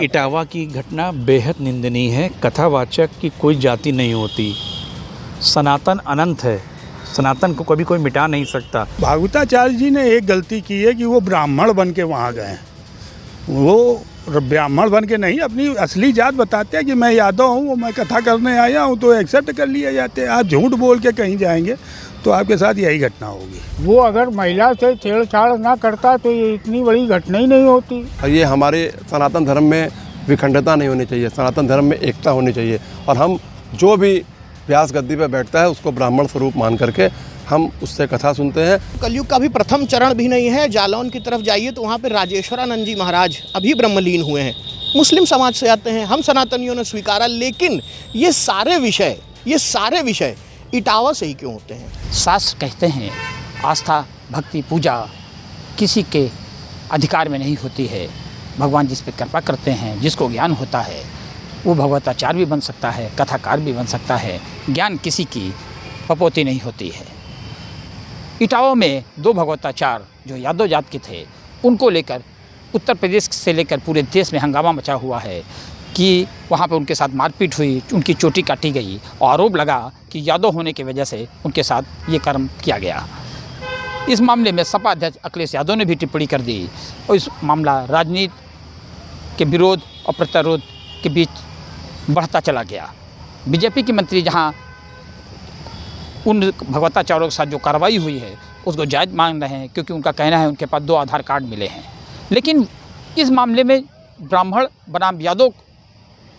इटावा की घटना बेहद निंदनीय है। कथावाचक की कोई जाति नहीं होती। सनातन अनंत है, सनातन को कभी कोई मिटा नहीं सकता। भागवताचार्य जी ने एक गलती की है कि वो ब्राह्मण बन के वहाँ गए। वो ब्राह्मण बन के नहीं, अपनी असली जात बताते हैं कि मैं यादव हूँ, वो मैं कथा करने आया हूँ, तो एक्सेप्ट कर लिए जाते हैं। आप झूठ बोल के कहीं जाएंगे तो आपके साथ यही घटना होगी। वो अगर महिला से छेड़छाड़ ना करता तो ये इतनी बड़ी घटना ही नहीं होती। ये हमारे सनातन धर्म में विखंडता नहीं होनी चाहिए, सनातन धर्म में एकता होनी चाहिए। और हम जो भी व्यास गद्दी पर बैठता है उसको ब्राह्मण स्वरूप मान करके हम उससे कथा सुनते हैं। कलयुग का भी प्रथम चरण भी नहीं है। जालौन की तरफ जाइए तो वहाँ पे राजेश्वरानंद जी महाराज अभी ब्रह्मलीन हुए हैं। मुस्लिम समाज से आते हैं, हम सनातनियों ने स्वीकारा, लेकिन ये सारे विषय इटावा से ही क्यों होते हैं? शास्त्र कहते हैं आस्था भक्ति पूजा किसी के अधिकार में नहीं होती है। भगवान जिस पे कृपा करते हैं, जिसको ज्ञान होता है, वो भगवताचार्य भी बन सकता है, कथाकार भी बन सकता है। ज्ञान किसी की पपौती नहीं होती है। इटावा में 2 भगवताचार्य जो यादव जात के थे, उनको लेकर उत्तर प्रदेश से लेकर पूरे देश में हंगामा मचा हुआ है कि वहाँ पे उनके साथ मारपीट हुई, उनकी चोटी काटी गई और आरोप लगा कि यादव होने की वजह से उनके साथ ये कर्म किया गया। इस मामले में सपा अध्यक्ष अखिलेश यादव ने भी टिप्पणी कर दी और इस मामला राजनीति के विरोध और प्रतिरोध के बीच बढ़ता चला गया। बीजेपी के मंत्री जहाँ उन भगवताचार्यों के साथ जो कार्रवाई हुई है उसको जायज़ मान रहे हैं, क्योंकि उनका कहना है उनके पास 2 आधार कार्ड मिले हैं। लेकिन इस मामले में ब्राह्मण बनाम यादव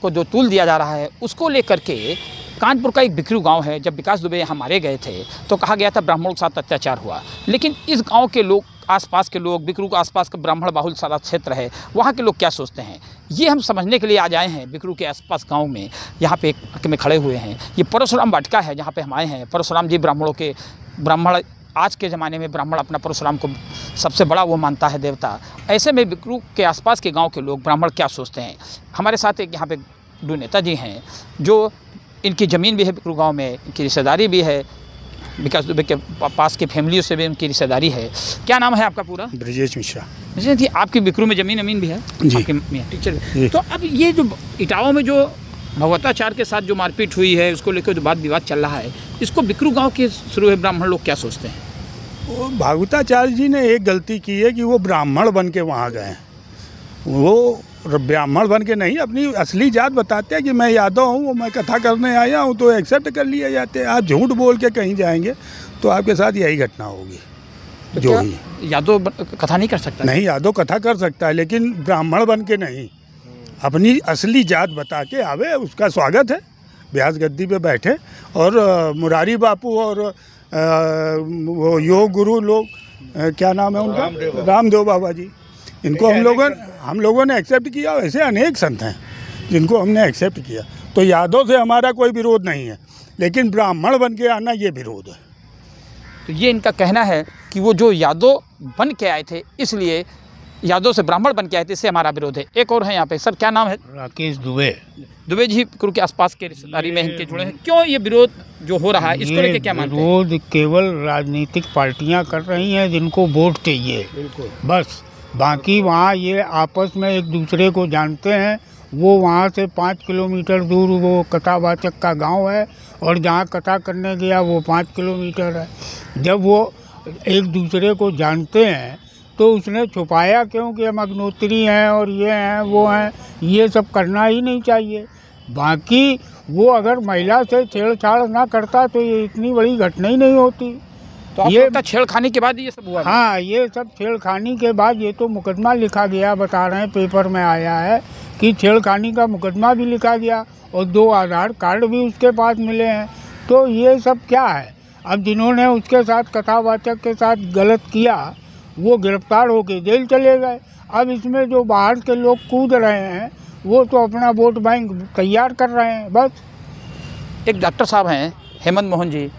को जो तूल दिया जा रहा है उसको लेकर के कानपुर का एक बिकरू गांव है, जब विकास दुबे यहाँ मारे गए थे तो कहा गया था ब्राह्मणों के साथ अत्याचार हुआ। लेकिन इस गांव के लोग, आसपास के लोग, बिकरू के आसपास का ब्राह्मण बाहुल सारा क्षेत्र है, वहाँ के लोग क्या सोचते हैं, ये हम समझने के लिए आज आए हैं। बिकरू के आसपास गांव में यहाँ पे एक में खड़े हुए हैं। ये परशुराम वाटिका है जहाँ पे हम आए हैं। परशुराम जी ब्राह्मण आज के ज़माने में ब्राह्मण अपना परशुराम को सबसे बड़ा वो मानता है देवता। ऐसे में बिकरू के आसपास के गांव के लोग ब्राह्मण क्या सोचते हैं। हमारे साथ एक यहाँ पे दो नेताजी हैं जो इनकी ज़मीन भी है बिकरू गांव में, इनकी रिश्तेदारी भी है, विकास दुबे के पास की फैमिलियों से भी उनकी रिश्तेदारी है। क्या नाम है आपका पूरा? ब्रजेश मिश्रा। जी, आपकी बिकरू में ज़मीन भी है जी, टीचर। तो अब ये जो इटावा में जो भगवताचार्य के साथ जो मारपीट हुई है उसको लेकर जो वाद विवाद चल रहा है, इसको बिकरू गांव के शुरू है ब्राह्मण लोग क्या सोचते हैं? भागवताचार्य जी ने एक गलती की है कि वो ब्राह्मण बन के वहाँ गए। वो ब्राह्मण बन के नहीं, अपनी असली जात बताते हैं कि मैं यादव हूँ, वो मैं कथा करने आया हूँ, तो एक्सेप्ट कर लिए जाते हैं। आप झूठ बोल के कहीं जाएंगे तो आपके साथ यही घटना होगी। तो जो यादव कथा नहीं कर सकता? नहीं, यादव कथा कर सकता है लेकिन ब्राह्मण बन के नहीं। अपनी असली जात बता के आवे, उसका स्वागत है। व्यास गद्दी पे बैठे और मुरारी बापू और वो योग गुरु लोग, क्या नाम है उनका, रामदेव बाबा जी, इनको हम लोगों ने एक्सेप्ट किया। ऐसे अनेक संत हैं जिनको हमने एक्सेप्ट किया। तो यादव से हमारा कोई विरोध नहीं है, लेकिन ब्राह्मण बन के आना ये विरोध है। तो ये इनका कहना है कि वो जो यादव बन के आए थे, इसलिए यादव से ब्राह्मण बन के आए थे, इससे हमारा विरोध है। एक और है यहाँ पे, सर क्या नाम है? राकेश दुबे। दुबे जी बिकरू के आसपास के रिश्तेदारी में इनके जुड़े हैं। क्यों ये विरोध जो हो रहा है इसको लेके क्या मानते हैं? विरोध केवल राजनीतिक पार्टियां कर रही हैं जिनको वोट चाहिए, बस। बाकी वहाँ ये आपस में एक दूसरे को जानते हैं। वो वहाँ से 5 किलोमीटर दूर वो कथावाचक का गांव है और जहाँ कथा करने गया वो 5 किलोमीटर है। जब वो एक दूसरे को जानते हैं तो उसने छुपाया क्यों कि हम अग्नोत्री हैं और ये हैं वो हैं। ये सब करना ही नहीं चाहिए। बाकी वो अगर महिला से छेड़छाड़ ना करता तो ये इतनी बड़ी घटना ही नहीं होती। तो ये छेड़खानी के बाद ये सब हुआ? हाँ, ये सब छेड़खानी के बाद ये तो मुकदमा लिखा गया, बता रहे हैं, पेपर में आया है कि छेड़खानी का मुकदमा भी लिखा गया और 2 आधार कार्ड भी उसके पास मिले हैं। तो ये सब क्या है? अब जिन्होंने उसके साथ कथावाचक के साथ गलत किया वो गिरफ्तार होकर जेल चले गए। अब इसमें जो बाहर के लोग कूद रहे हैं वो तो अपना वोट बैंक तैयार कर रहे हैं, बस। एक डॉक्टर साहब हैं हेमंत मोहन जी,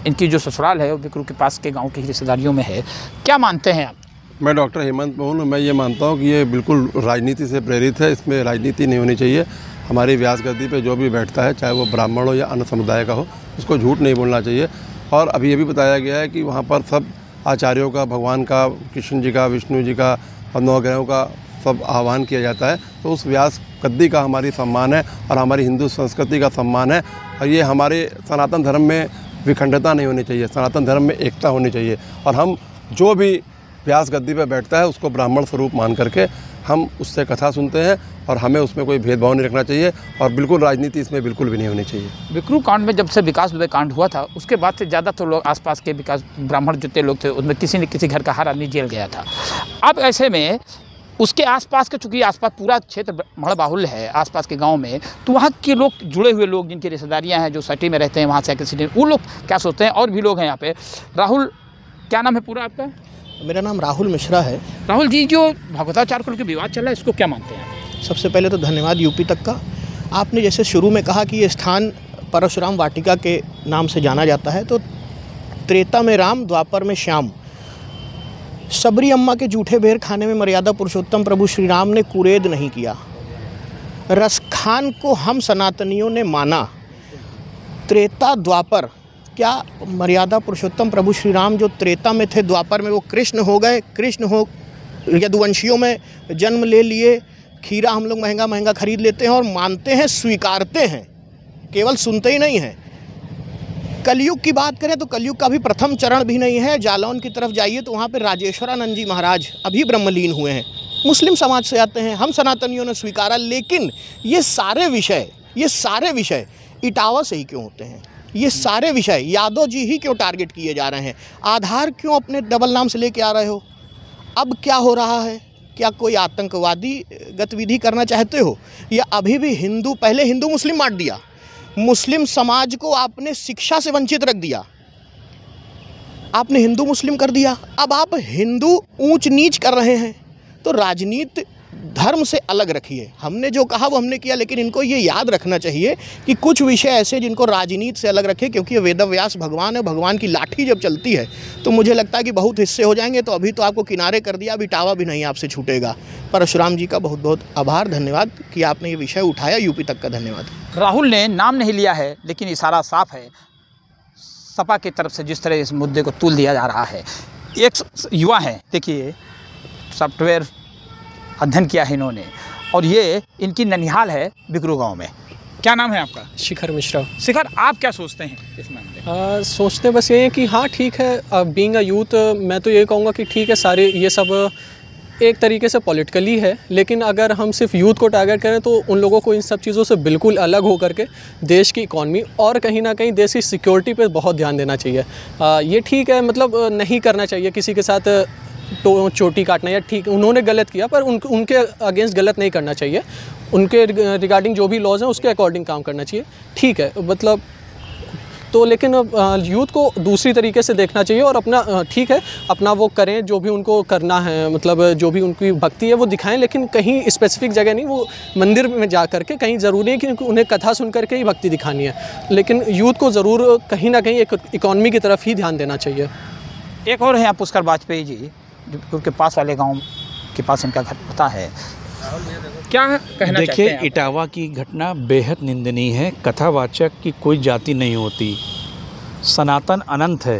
इनकी जो ससुराल है वो बिकरू के पास के गांव की रिश्तेदारियों में है। क्या मानते हैं आप? मैं डॉक्टर हेमंत मोहन, मैं ये मानता हूँ कि ये बिल्कुल राजनीति से प्रेरित है। इसमें राजनीति नहीं होनी चाहिए। हमारी व्यास गद्दी पे जो भी बैठता है, चाहे वो ब्राह्मण हो या अन्य समुदाय का हो, उसको झूठ नहीं बोलना चाहिए। और अभी ये भी बताया गया है कि वहाँ पर सब आचार्यों का, भगवान का, कृष्ण जी का, विष्णु जी का और 9 ग्रहों का सब आह्वान किया जाता है, तो उस व्यास गद्दी का हमारी सम्मान है और हमारी हिंदू संस्कृति का सम्मान है। और ये हमारे सनातन धर्म में विखंडता नहीं होनी चाहिए, सनातन धर्म में एकता होनी चाहिए। और हम जो भी व्यास गद्दी पे बैठता है उसको ब्राह्मण स्वरूप मान करके हम उससे कथा सुनते हैं और हमें उसमें कोई भेदभाव नहीं रखना चाहिए और बिल्कुल राजनीति इसमें बिल्कुल भी नहीं होनी चाहिए। विक्रू कांड में जब से विकास दुबे कांड हुआ था उसके बाद से ज़्यादा तो लोग आसपास के विकास ब्राह्मण जितने लोग थे उसमें किसी न किसी घर का हर आदमी जेल गया था। अब ऐसे में उसके आसपास के, चूँकि आसपास पूरा क्षेत्र बड़ा बाहुल्य है आसपास के गांव में, तो वहाँ के लोग, जुड़े हुए लोग जिनकी रिश्तेदारियाँ हैं, जो सिटी में रहते हैं, वहाँ से किसी वो लोग क्या सोचते हैं? और भी लोग हैं यहाँ पे। राहुल, क्या नाम है पूरा आपका? मेरा नाम राहुल मिश्रा है। राहुल जी, जो भगवताचार्य को लेकर विवाद चल रहा है इसको क्या मानते हैं? सबसे पहले तो धन्यवाद यूपी तक का। आपने जैसे शुरू में कहा कि ये स्थान परशुराम वाटिका के नाम से जाना जाता है, तो त्रेता में राम, द्वापर में श्याम। सबरी अम्मा के जूठे बेर खाने में मर्यादा पुरुषोत्तम प्रभु श्री राम ने कुरेद नहीं किया। रसखान को हम सनातनियों ने माना। त्रेता द्वापर, क्या मर्यादा पुरुषोत्तम प्रभु श्री राम जो त्रेता में थे, द्वापर में वो कृष्ण हो गए? कृष्ण हो यदुवंशियों में जन्म ले लिए। खीरा हम लोग महंगा महंगा खरीद लेते हैं और मानते हैं, स्वीकारते हैं, केवल सुनते ही नहीं हैं। कलयुग की बात करें तो कलयुग का भी प्रथम चरण भी नहीं है। जालौन की तरफ जाइए तो वहाँ पे राजेश्वरानंद जी महाराज अभी ब्रह्मलीन हुए हैं। मुस्लिम समाज से आते हैं, हम सनातनियों ने स्वीकारा। लेकिन ये सारे विषय इटावा से ही क्यों होते हैं? ये सारे विषय यादव जी ही क्यों टारगेट किए जा रहे हैं? आधार क्यों अपने डबल नाम से लेके आ रहे हो? अब क्या हो रहा है? क्या कोई आतंकवादी गतिविधि करना चाहते हो, या अभी भी हिंदू? पहले हिंदू मुस्लिम बांट दिया, मुस्लिम समाज को आपने शिक्षा से वंचित रख दिया, आपने हिंदू मुस्लिम कर दिया। अब आप हिंदू ऊंच नीच कर रहे हैं। तो राजनीति धर्म से अलग रखिए। हमने जो कहा वो हमने किया, लेकिन इनको ये याद रखना चाहिए कि कुछ विषय ऐसे जिनको राजनीति से अलग रखें, क्योंकि ये वेदव्यास भगवान है। भगवान की लाठी जब चलती है तो मुझे लगता है कि बहुत हिस्से हो जाएंगे। तो अभी तो आपको किनारे कर दिया, अभी टावा भी नहीं आपसे छूटेगा। परशुराम जी का बहुत बहुत आभार, धन्यवाद कि आपने ये विषय उठाया। यूपी तक का धन्यवाद। राहुल ने नाम नहीं लिया है, लेकिन इशारा साफ है सपा की तरफ से जिस तरह इस मुद्दे को तूल दिया जा रहा है। एक युवा हैं, देखिए, सॉफ्टवेयर अध्ययन किया है इन्होंने, और ये इनकी ननिहाल है बिकरू गांव में। क्या नाम है आपका? शिखर मिश्रा। शिखर, आप क्या सोचते हैं इस मामले? सोचते बस ये है कि हाँ ठीक है, बीइंग अ यूथ मैं तो ये कहूँगा कि ठीक है, सारे ये सब एक तरीके से पॉलिटिकली है, लेकिन अगर हम सिर्फ यूथ को टारगेट करें तो उन लोगों को इन सब चीज़ों से बिल्कुल अलग हो करके देश की इकॉनमी और कहीं ना कहीं देश की सिक्योरिटी पे बहुत ध्यान देना चाहिए। ये ठीक है, मतलब नहीं करना चाहिए किसी के साथ तो चोटी काटना, या ठीक उन्होंने गलत किया पर उनके अगेंस्ट गलत नहीं करना चाहिए। उनके रिगार्डिंग जो भी लॉज हैं उसके अकॉर्डिंग काम करना चाहिए, ठीक है, मतलब तो। लेकिन यूथ को दूसरी तरीके से देखना चाहिए और अपना ठीक है, अपना वो करें जो भी उनको करना है, मतलब जो भी उनकी भक्ति है वो दिखाएं, लेकिन कहीं स्पेसिफिक जगह नहीं, वो मंदिर में जा करके कहीं ज़रूरी है कि उन्हें कथा सुन करके ही भक्ति दिखानी है। लेकिन यूथ को ज़रूर कहीं ना कहीं एक इकॉनमी की तरफ ही ध्यान देना चाहिए। एक और है यहाँ पुष्कर वाजपेयी जी, के पास वाले गांव के पास इनका घर होता है। क्या कहना चाहते हैं? देखिए, इटावा की घटना बेहद निंदनीय है। कथावाचक की कोई जाति नहीं होती। सनातन अनंत है,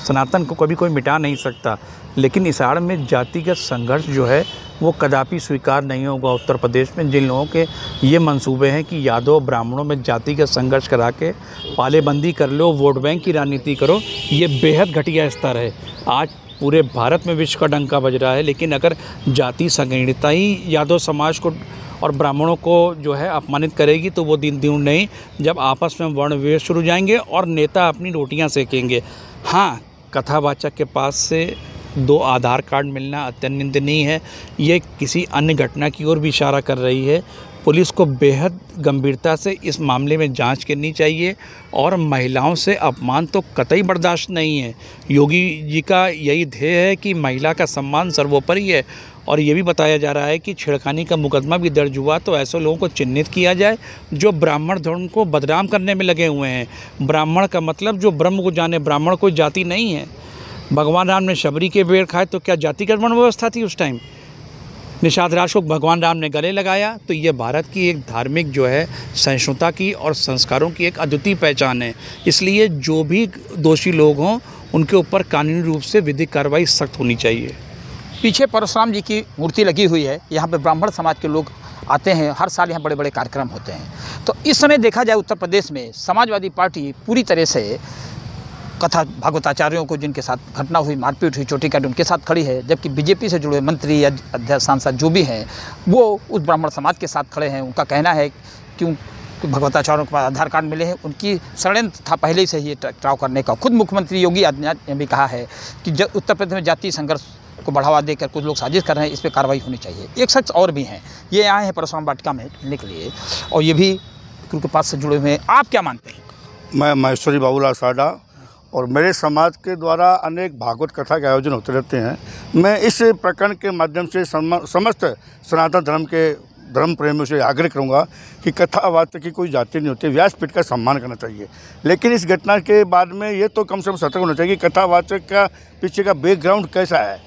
सनातन को कभी कोई मिटा नहीं सकता। लेकिन इस आड़ में जातिगत संघर्ष जो है वो कदापि स्वीकार नहीं होगा। उत्तर प्रदेश में जिन लोगों के ये मंसूबे हैं कि यादव ब्राह्मणों में जातिगत संघर्ष करा के पालेबंदी कर लो, वोट बैंक की राजनीति करो, ये बेहद घटिया स्तर है। आज पूरे भारत में विश्व का डंका बज रहा है। लेकिन अगर जाति संगीणता ही यादव समाज को और ब्राह्मणों को जो है अपमानित करेगी तो वो दिन दूर नहीं जब आपस में वर्ण विभेद शुरू जाएंगे और नेता अपनी रोटियां सेकेंगे। हाँ, कथावाचक के पास से 2 आधार कार्ड मिलना अत्यंत निंदनीय है। ये किसी अन्य घटना की ओर भी इशारा कर रही है। पुलिस को बेहद गंभीरता से इस मामले में जांच करनी चाहिए और महिलाओं से अपमान तो कतई बर्दाश्त नहीं है। योगी जी का यही ध्येय है कि महिला का सम्मान सर्वोपरि है। और ये भी बताया जा रहा है कि छेड़खानी का मुकदमा भी दर्ज हुआ तो ऐसे लोगों को चिन्हित किया जाए जो ब्राह्मण धर्म को बदनाम करने में लगे हुए हैं। ब्राह्मण का मतलब जो ब्रह्म को जाने, ब्राह्मण कोई जाति नहीं है। भगवान राम ने शबरी के बेर खाए तो क्या जातिगत वर्ण व्यवस्था थी उस टाइम? निषाद राज को भगवान राम ने गले लगाया। तो ये भारत की एक धार्मिक जो है सहिष्णुता की और संस्कारों की एक अद्वितीय पहचान है। इसलिए जो भी दोषी लोग हों उनके ऊपर कानूनी रूप से विधिक कार्रवाई सख्त होनी चाहिए। पीछे परशुराम जी की मूर्ति लगी हुई है। यहाँ पे ब्राह्मण समाज के लोग आते हैं, हर साल यहाँ बड़े बड़े कार्यक्रम होते हैं। तो इस समय देखा जाए उत्तर प्रदेश में समाजवादी पार्टी पूरी तरह से कथा भागवताचार्यों को जिनके साथ घटना हुई, मारपीट हुई, चोटी काटी, उनके साथ खड़ी है, जबकि बीजेपी से जुड़े मंत्री या अध्यक्ष सांसद जो भी हैं वो उस ब्राह्मण समाज के साथ खड़े हैं। उनका कहना है क्यों भगवताचार्यों के पास आधार कार्ड मिले हैं, उनकी षड्यंत्र था पहले से ही टकराव करने का। खुद मुख्यमंत्री योगी आदित्यनाथ ने भी कहा है कि उत्तर प्रदेश में जातीय संघर्ष को बढ़ावा देकर कुछ लोग साजिश कर रहे हैं, इस पर कार्रवाई होनी चाहिए। एक शख्स और भी हैं, ये आए हैं परशुराम वाटिका में मिलने के लिए और ये भी गुरु के पास से जुड़े हुए हैं। आप क्या मानते हैं? मैं महेश्वरी बाबूलाल साडा और मेरे समाज के द्वारा अनेक भागवत कथा के आयोजन होते रहते हैं। मैं इस प्रकरण के माध्यम से समस्त सनातन धर्म प्रेमियों से आग्रह करूंगा कि कथावाचक की कोई जाति नहीं होती, व्यासपीठ का सम्मान करना चाहिए। लेकिन इस घटना के बाद में ये तो कम से कम सतर्क होना चाहिए कि कथावाचक का पीछे का बैकग्राउंड कैसा है,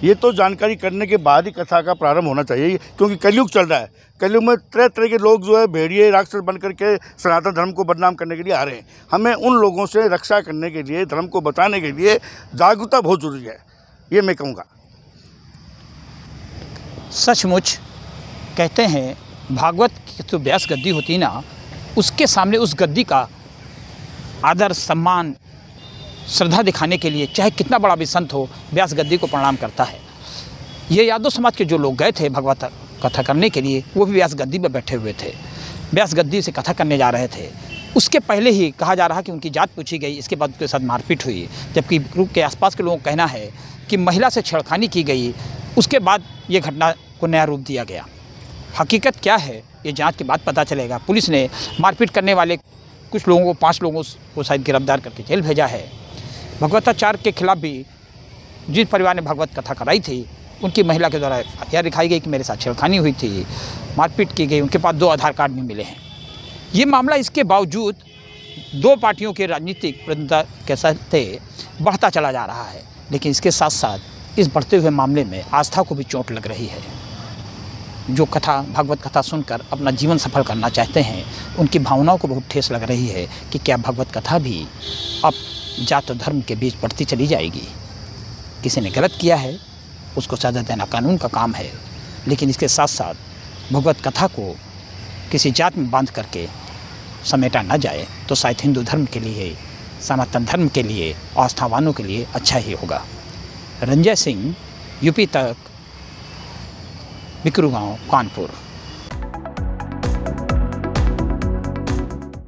ये तो जानकारी करने के बाद ही कथा का प्रारंभ होना चाहिए, क्योंकि कलयुग चल रहा है। कलयुग में तरह तरह के लोग जो है भेड़िए राक्षस बन करके सनातन धर्म को बदनाम करने के लिए आ रहे हैं। हमें उन लोगों से रक्षा करने के लिए, धर्म को बचाने के लिए जागरूकता बहुत जरूरी है, ये मैं कहूँगा। सचमुच कहते हैं भागवत की तो व्यास गद्दी होती ना, उसके सामने उस गद्दी का आदर, सम्मान, श्रद्धा दिखाने के लिए चाहे कितना बड़ा भी संत हो, व्यास गद्दी को प्रणाम करता है। ये यादव समाज के जो लोग गए थे भगवत कथा करने के लिए, वो भी व्यास गद्दी पर बैठे हुए थे, व्यास गद्दी से कथा करने जा रहे थे। उसके पहले ही कहा जा रहा कि उनकी जात पूछी गई, इसके बाद उसके साथ मारपीट हुई, जबकि ग्रुप के आसपास के लोगों का कहना है कि महिला से छेड़खानी की गई। उसके बाद ये घटना को नया रूप दिया गया। हकीकत क्या है ये जांच के बाद पता चलेगा। पुलिस ने मारपीट करने वाले कुछ लोगों को, 5 लोगों को शायद गिरफ्तार करके जेल भेजा है। भगवताचार्य के खिलाफ भी जिस परिवार ने भगवत कथा कराई थी, उनकी महिला के द्वारा हत्या दिखाई गई कि मेरे साथ छेड़खानी हुई थी, मारपीट की गई। उनके पास 2 आधार कार्ड भी मिले हैं। ये मामला इसके बावजूद 2 पार्टियों के राजनीतिक प्रतिद्वंद्विता के साथ बढ़ता चला जा रहा है, लेकिन इसके साथ साथ इस बढ़ते हुए मामले में आस्था को भी चोट लग रही है। जो भागवत कथा सुनकर अपना जीवन सफल करना चाहते हैं, उनकी भावनाओं को बहुत ठेस लग रही है कि क्या भगवत कथा भी अब जात और धर्म के बीच बढ़ती चली जाएगी। किसी ने गलत किया है, उसको सजा देना कानून का काम है, लेकिन इसके साथ साथ भगवत कथा को किसी जात में बांध करके समेटा न जाए तो शायद हिंदू धर्म के लिए, सनातन धर्म के लिए, आस्थावानों के लिए अच्छा ही होगा। रंजय सिंह, यूपी तक, बिकरू गाँव, कानपुर।